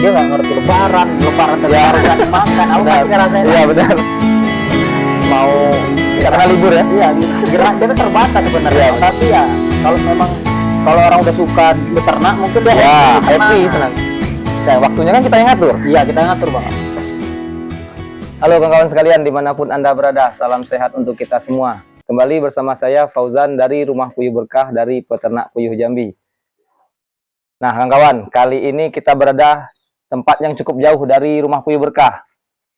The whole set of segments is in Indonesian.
dia nggak ngerti lebaran Ya. harus kasih makan. Aku Benar. pasti ngerasain. Iya benar. Mau karena libur ya. Iya, gerak dia kan terbatas sebenarnya. Iya. Tapi ya kalau orang udah suka beternak mungkin dia Ya, happy, senang. senang. Nah, waktunya kan kita yang ngatur. Iya, kita ngatur bang. Halo kawan-kawan sekalian, dimanapun Anda berada, salam sehat untuk kita semua. Kembali bersama saya Fauzan dari Rumah Puyuh Berkah dari Peternak Puyuh Jambi. Nah kawan-kawan, kali ini kita berada tempat yang cukup jauh dari Rumah Puyuh Berkah.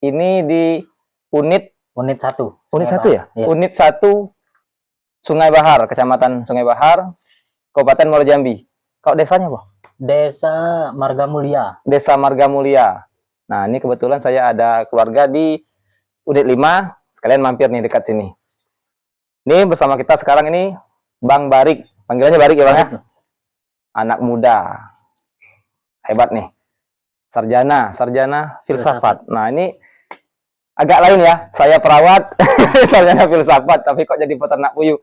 Ini di unit Unit 1. Unit 1 ya? Iya. Unit 1 Sungai Bahar, Kecamatan Sungai Bahar, Kabupaten Muaro Jambi. Kalau desanya apa? Desa Marga Mulia. Desa Marga Mulia. Nah, ini kebetulan saya ada keluarga di unit 5, sekalian mampir nih dekat sini. Ini bersama kita sekarang ini Bang Barik. Panggilannya Barik ya Bang ya? Anak muda. Hebat nih. Sarjana filsafat. Nah, ini agak lain ya. Saya perawat, sarjana filsafat, tapi kok jadi peternak puyuh.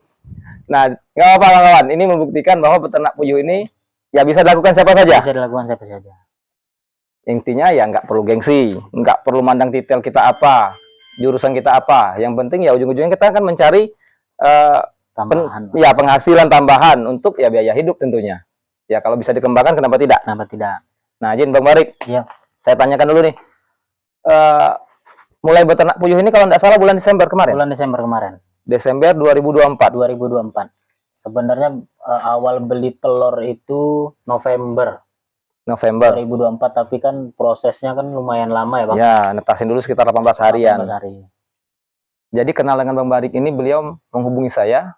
Nah, nggak apa-apa kawan-kawan. Ini membuktikan bahwa peternak puyuh ini ya bisa dilakukan siapa saja. Bisa dilakukan siapa saja. Intinya ya nggak perlu gengsi, nggak perlu mandang titel kita apa, jurusan kita apa. Yang penting ya ujung-ujungnya kita akan mencari Tambahan. ya penghasilan tambahan untuk ya biaya hidup tentunya. Ya kalau bisa dikembangkan kenapa tidak? Kenapa tidak? Nah, Jin Bang Barik, Iya. saya tanyakan dulu nih. Mulai beternak puyuh ini kalau nggak salah bulan Desember kemarin. Bulan Desember kemarin. Desember 2024. 2024. Sebenarnya awal beli telur itu November November. 2024, tapi kan prosesnya kan lumayan lama ya Bang. Ya, netasin dulu sekitar 18 harian. 18 hari. Jadi kenal dengan Bang Barik ini, beliau menghubungi saya,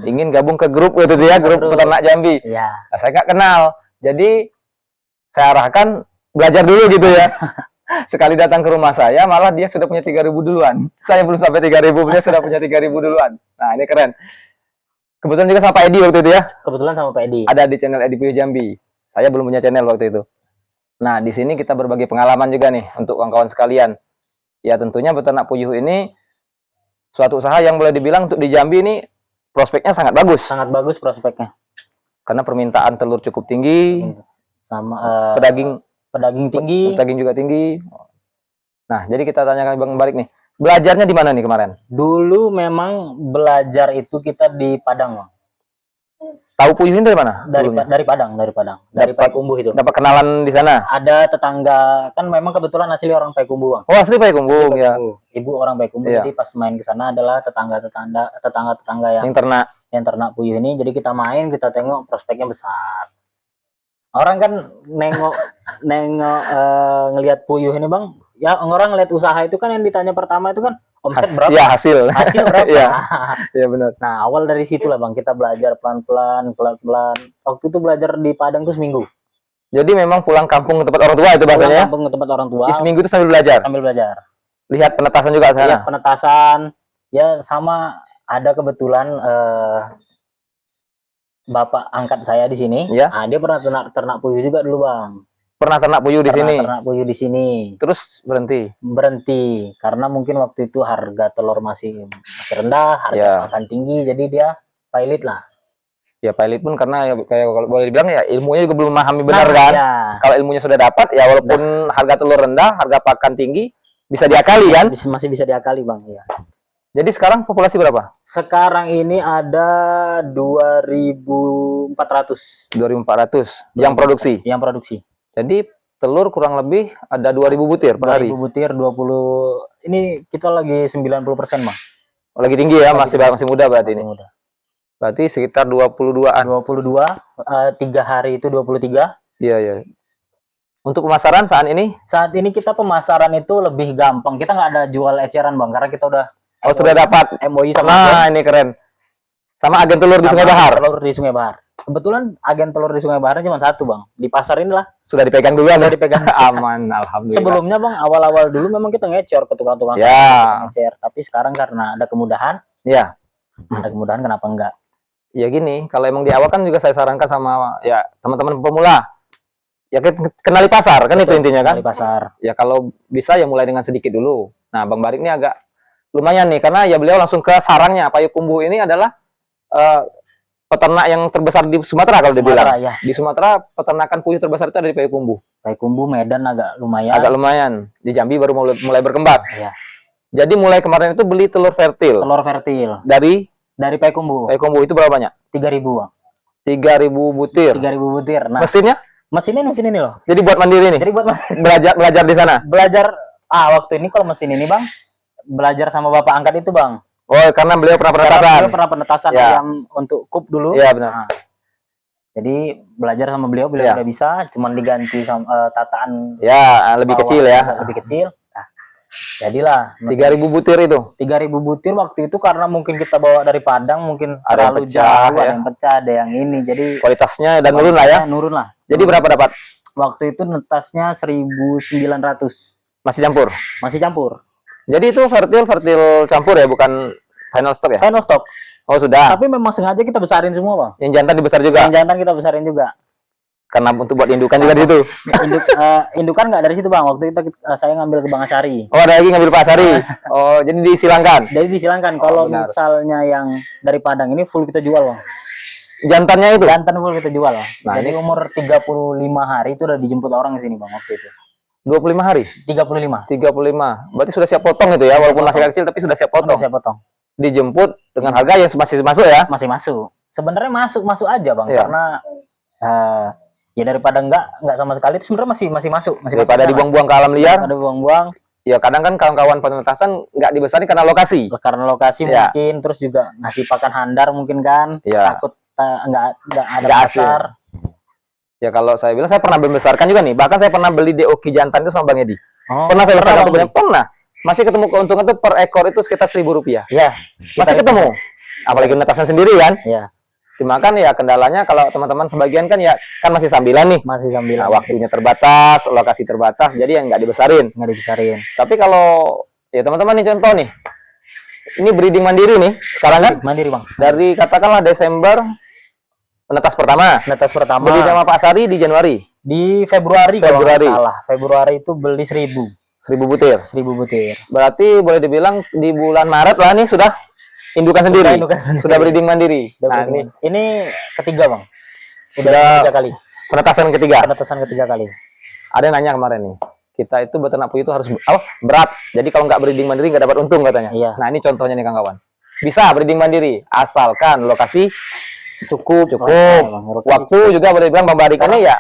ingin gabung ke grup gitu ya, grup peternak Jambi. Iya. Nah, saya nggak kenal, jadi saya arahkan belajar dulu gitu ya. Sekali datang ke rumah saya, malah dia sudah punya 3.000 duluan. Saya belum sampai 3.000, dia sudah punya 3.000 duluan. Nah, ini keren. Kebetulan juga sama Pak Edi waktu itu ya. Kebetulan sama Pak Edi. Ada di channel Edi Puyuh Jambi. Saya belum punya channel waktu itu. Nah, di sini kita berbagi pengalaman juga nih untuk kawan-kawan sekalian. Ya, tentunya beternak puyuh ini suatu usaha yang boleh dibilang untuk di Jambi ini prospeknya sangat bagus. Sangat bagus prospeknya. Karena permintaan telur cukup tinggi, Sama pedaging tinggi. Pedaging juga tinggi. Nah, jadi kita tanyakan Bang Barik nih. Belajarnya di mana nih kemarin? Dulu memang belajar itu kita di Padang, Bang. Tahu puyuh ini dari mana? Dari Padang. Dari Payakumbuh itu. Dapat kenalan di sana? Ada tetangga, kan memang kebetulan asli orang Payakumbuh, Bang. Oh, asli Payakumbuh ya. Ibu orang Payakumbuh, Iya. jadi pas main ke sana adalah tetangga yang ternak puyuh ini. Jadi kita main, kita tengok prospeknya besar. Orang kan nengok ngelihat puyuh ini Bang, ya orang ngelihat usaha itu kan yang ditanya pertama itu kan omset berapa? Ya, hasil berapa? Iya. Iya benar. Nah, awal dari situ lah Bang, kita belajar pelan-pelan. Waktu itu belajar di Padang tuh seminggu. Jadi memang pulang kampung ke tempat orang tua itu bahasanya. Pulang kampung ke tempat orang tua. Di seminggu itu sambil belajar. Lihat penetasan juga sana. Lihat penetasan. Ya sama, ada kebetulan bapak angkat saya di sini. Ya. Nah, dia pernah ternak puyuh juga dulu Bang. Pernah ternak puyuh di sini. Ternak puyuh di sini. Terus Berhenti karena mungkin waktu itu harga telur masih rendah, harga pakan tinggi, jadi dia pilot lah. Ya pilot pun karena ya, kayak kalau boleh dibilang ya ilmunya juga belum memahami benar kan. Ya. Kalau ilmunya sudah dapat ya walaupun harga telur rendah, harga pakan tinggi bisa diakali kan? Masih bisa diakali Bang ya. Jadi sekarang populasi berapa? Sekarang ini ada 2.400. 2.400 yang produksi. Yang produksi. Jadi telur kurang lebih ada 2.000 butir per hari. 2.000 butir, 20. Ini kita lagi 90% Bang. Lagi tinggi ya, masih muda berarti masih ini. Muda. Berarti sekitar 22-an. 22, 3 hari itu 23. Iya, iya. Untuk pemasaran saat ini? Saat ini kita pemasaran itu lebih gampang. Kita nggak ada jual eceran Bang, karena kita udah sudah dapat MOI sama nah, ini keren. Sama agen telur di Sungai Bahar. Telur di Sungai Bahar. Kebetulan agen telur di Sungai Bahar cuma satu Bang. Di pasar inilah. Sudah dipegang dulu Sudah dipegang. Aman, alhamdulillah. Sebelumnya Bang, awal-awal dulu memang kita ngecor ke tukang-tukang. Ya. Ngecer. Tapi sekarang karena ada kemudahan. Ya. Ada kemudahan, kenapa enggak? Ya gini, kalau emang di awal kan juga saya sarankan sama ya teman-teman pemula. Ya kenali pasar kan. Betul, itu intinya kan. Kenali pasar. Ya kalau bisa ya mulai dengan sedikit dulu. Nah, Bang Barik ini agak lumayan nih karena ya beliau langsung ke sarangnya. Payakumbuh ini adalah peternak yang terbesar di Sumatera kalau dibilang. Sumatera, ya. Di Sumatera peternakan puyuh terbesar itu ada di Payakumbuh. Payakumbuh, Medan agak lumayan. Agak lumayan. Di Jambi baru mulai berkembang. Iya. Jadi mulai kemarin itu beli telur fertil. Telur fertil. Dari Payakumbuh. Payakumbuh itu berapa banyak? 3.000, Bang. 3.000 butir. 3.000 butir. Nah, Mesinnya? mesin ini loh. Jadi buat mandiri nih. Jadi buat belajar di sana. Belajar waktu ini kalau mesin ini, Bang, belajar sama bapak angkat itu, Bang. Oh, karena beliau pernah penetasan. Beliau pernah penetasan Ya. ayam untuk kup dulu. Iya, benar. Nah, jadi belajar sama beliau Ya. udah bisa, cuman diganti sama tataan Ya, lebih bawah, kecil ya. lebih kecil. Nah, jadilah 3.000 butir itu. 3.000 butir waktu itu karena mungkin kita bawa dari Padang, mungkin Ada yang terlalu pecah, jauh, ya. ada yang pecah, ada yang ini. Jadi Kualitasnya dan nurun lah ya. Nurun lah. Jadi berapa dapat? Waktu itu netasnya 1.900. Masih campur. Masih campur. Jadi itu fertil campur ya, bukan final stock ya? Final stock. Oh, sudah. Tapi memang sengaja kita besarin semua, Bang. Yang jantan dibesar juga. Yang jantan kita besarin juga. Karena untuk buat indukan juga di situ. Indukan nggak dari situ, Bang. Waktu itu saya ngambil ke Bang Asyari. Oh, ada lagi ngambil Pak Asari. Oh, jadi disilangkan. Jadi disilangkan kalau benar. misalnya yang dari Padang ini full kita jual, Bang. Jantannya itu. Jantan full kita jual. Nah, jadi ini umur 35 hari itu udah dijemput orang di sini, Bang, waktu itu. 25 hari. 35. 35. Berarti sudah siap potong itu ya, walaupun masih kecil tapi sudah siap potong. Udah saya potong. Dijemput dengan harga yang masih masuk ya. Masih masuk. Sebenarnya masuk aja, Bang, Iya. karena ya daripada enggak sama sekali itu sebenarnya masih masuk. Daripada dibuang-buang ke alam liar. Daripada buang-buang. Ya kadang kan kawan-kawan penetasan nggak dibesarin karena lokasi. Karena lokasi Ya. mungkin, terus juga ngasih pakan handar mungkin kan. Ya. Takut nggak ada Nggak pasar. Ya kalau saya bilang saya pernah membesarkan juga nih. Bahkan saya pernah beli DOK jantan itu sama Bang Edi. Oh, Pernah saya besarkan Bang, banyak. Pernah. Masih ketemu keuntungan tuh per ekor itu sekitar Rp1.000. ya, Masih ketemu. Apalagi penetasan sendiri kan. Ya, Dimakan ya kendalanya kalau teman-teman sebagian kan ya kan masih sambilan nih. masih sambil Nah, waktunya terbatas, lokasi terbatas, jadi yang nggak dibesarin. nggak dibesarin. Tapi kalau ya teman-teman nih contoh nih, ini breeding mandiri nih, sekarang kan Mandiri, Bang. dari katakanlah Desember penetas pertama, Netas pertama beli sama Pak Sari di Januari, di Februari kalau nggak Februari. salah. Februari itu beli 1.000 butir. butir. Berarti boleh dibilang di bulan Maret lah nih sudah indukan sendiri, sudah breeding mandiri. Nah Ini ketiga, Bang. Sudah Ketiga kali. penetasan ketiga. Penetasan ketiga kali. Ada yang nanya kemarin nih, kita itu beternak puyuh itu harus berat. Jadi kalau nggak breeding mandiri nggak dapat untung katanya. Iya. Nah ini contohnya nih kawan-kawan. Bisa breeding mandiri asalkan lokasi Cukup. waktu juga boleh dibilang pembarikannya ya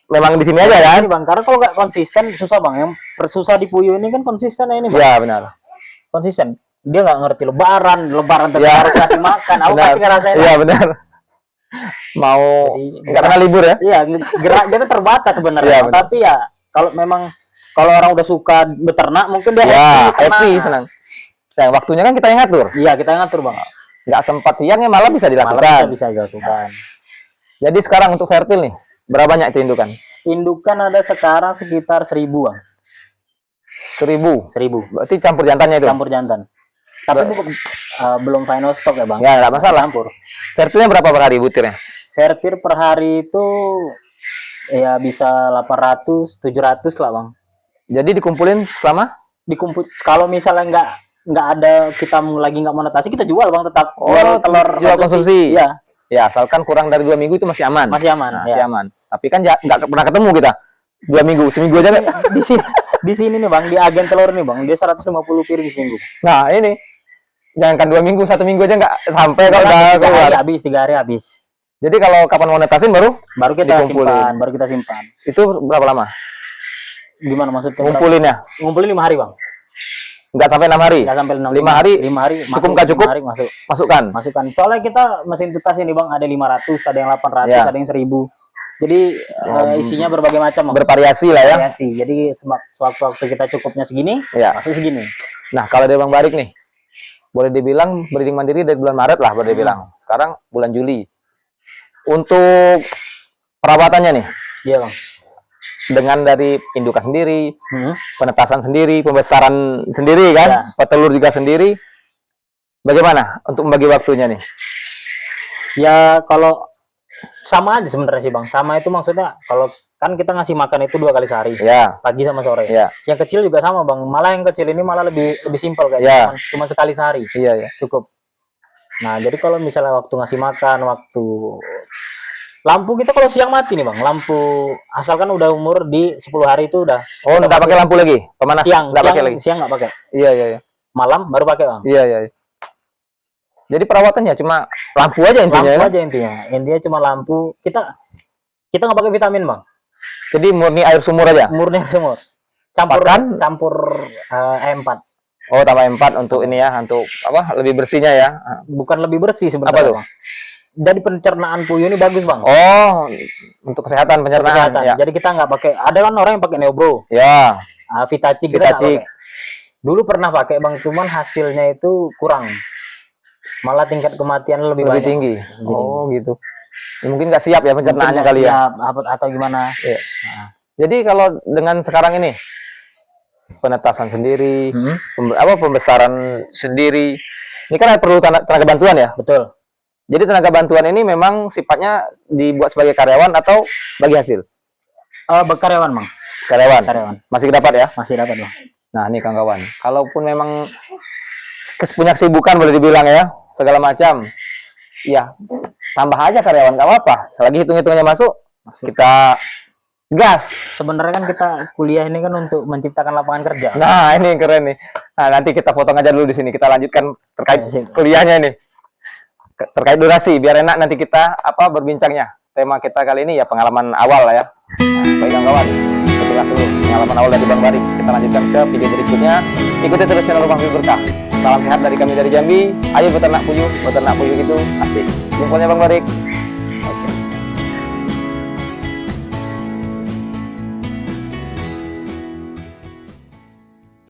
memang di sini aja kan. Bang, karena kalau nggak konsisten susah, Bang. Yang susah di puyuh ini kan konsisten ini, Bang. Ya benar. Konsisten. Dia nggak ngerti lebaran tapi Ya. harus kasih makan. Aku Benar. pasti ngerasain. Iya benar. Mau Jadi, nggak pernah libur ya? Iya, gerak dia tuh terbatas sebenarnya. Iya, benar. Tapi ya kalau orang udah suka beternak mungkin dia Ya happy, senang. Nah, waktunya kan kita yang ngatur. Iya, kita yang ngatur, Bang. Nggak sempat siangnya malah bisa Malah dilakukan. bisa dilakukan. Jadi sekarang untuk fertil nih, berapa banyak itu indukan? Indukan ada sekarang sekitar 1.000, Bang. 1.000. 1.000. Berarti campur jantannya itu. Campur jantan. Tapi belum final stock ya, Bang. Ya nggak masalah. Campur. Fertilnya berapa per hari butirnya? Fertil per hari itu ya bisa 800, 700 lah, Bang. Jadi dikumpulin selama? Dikumpul. Kalau misalnya nggak ada kita lagi nggak monetasi, kita jual, Bang, tetap. Telur jual konsumsi. Iya, Ya asalkan kurang dari 2 minggu itu masih aman. masih aman. Nah, Ya. masih aman. Tapi kan nggak pernah ketemu kita 2 minggu, seminggu aja nggak. Di sini nih, Bang, di agen telur nih, Bang, dia 150 piring seminggu. Nah ini jangankan 2 minggu, 1 minggu aja nggak sampai kalau udah keluar. Tiga hari habis. Jadi kalau kapan mau netasin baru kita dikumpulin. simpan, baru kita simpan. Itu berapa lama? Gimana maksudnya? Ngumpulinnya? Ngumpulin 5 hari, Bang. Nggak sampai 6 hari? Nggak sampai 5 hari? 5 hari. Cukup nggak cukup? 5 hari masuk. Masukkan. Soalnya kita mesin tutas ini, Bang, ada 500, ada yang 800, Ya. ada yang 1.000. Jadi isinya berbagai macam, Bang. Bervariasi lah ya. Variasi. Jadi sewaktu kita cukupnya segini, Ya. masuk segini. Nah kalau dari Bang Barik nih, boleh dibilang breeding mandiri dari bulan Maret lah boleh dibilang. Sekarang bulan Juli. Untuk perawatannya nih, Iya, Bang. dengan dari indukan sendiri, Hmm. penetasan sendiri, pembesaran sendiri kan, Ya. petelur juga sendiri. Bagaimana untuk membagi waktunya nih? Ya kalau sama aja sebenarnya sih, Bang. Sama itu maksudnya kalau kan kita ngasih makan itu 2 kali sehari, Ya, pagi sama sore. ya, Yang kecil juga sama, Bang. Malah yang kecil ini malah lebih simpel Ya. kayaknya. Cuma sekali sehari iya ya. cukup. Nah, jadi kalau misalnya waktu ngasih makan, waktu lampu kita kalau siang mati nih Bang, lampu asalkan udah umur di 10 hari itu udah. Oh, enggak pakai lampu lagi. Pemanas Siang, enggak pakai lagi. siang nggak pakai. Iya, iya, iya. Malam baru pakai Bang. Iya, iya, iya. Jadi perawatannya cuma lampu aja intinya. Lampu ya? aja intinya. Intinya cuma lampu. Kita nggak pakai vitamin Bang. Jadi murni air sumur aja. Murni sumur. Campur E4. Oh, tambah 4 untuk ini ya, untuk apa? Lebih bersihnya ya. Bukan lebih bersih Apa sebenarnya tuh? Bang. Jadi pencernaan puyuh ini bagus Bang. Oh, untuk kesehatan pencernaan. Kesehatan. Ya. Jadi kita nggak pakai. Ada kan orang yang pakai Neobro, Ya, Vitacik kita nggak Vitacik. pakai. Dulu pernah pakai Bang, cuman hasilnya itu kurang. Malah tingkat kematian lebih lebih banyak. tinggi. Lebih Oh, gitu. Ya, mungkin nggak siap ya pencernaannya Mungkin kali nggak ya. siap, atau gimana. Iya. Jadi kalau dengan sekarang ini penetasan sendiri, pembesaran sendiri, ini kan perlu tenaga bantuan ya. Betul. Jadi tenaga bantuan ini memang sifatnya dibuat sebagai karyawan atau bagi hasil? Karyawan Bang. Karyawan. Karyawan. Masih dapat ya? Masih dapat Bang. Nah, ini kawan-kawan. Kalaupun memang punya kesibukan boleh dibilang ya, segala macam, ya tambah aja karyawan, nggak apa-apa. Selagi hitung-hitungannya masuk, kita gas. Sebenarnya kan kita kuliah ini kan untuk menciptakan lapangan kerja. Nah, ini keren nih. Nah, nanti kita potong aja dulu di sini. Kita lanjutkan terkait Sip. kuliahnya ini. Terkait durasi, biar enak nanti kita berbincangnya. Tema kita kali ini ya pengalaman awal lah ya. Nah, baik kawan-kawan, sekilas dulu pengalaman awal dari Bang Barik. Kita lanjutkan ke video berikutnya. Ikuti terus channel Rumah Puyuh Berkah. Salam sehat dari kami dari Jambi. Ayo beternak puyuh itu asik. Jempolnya Bang Barik.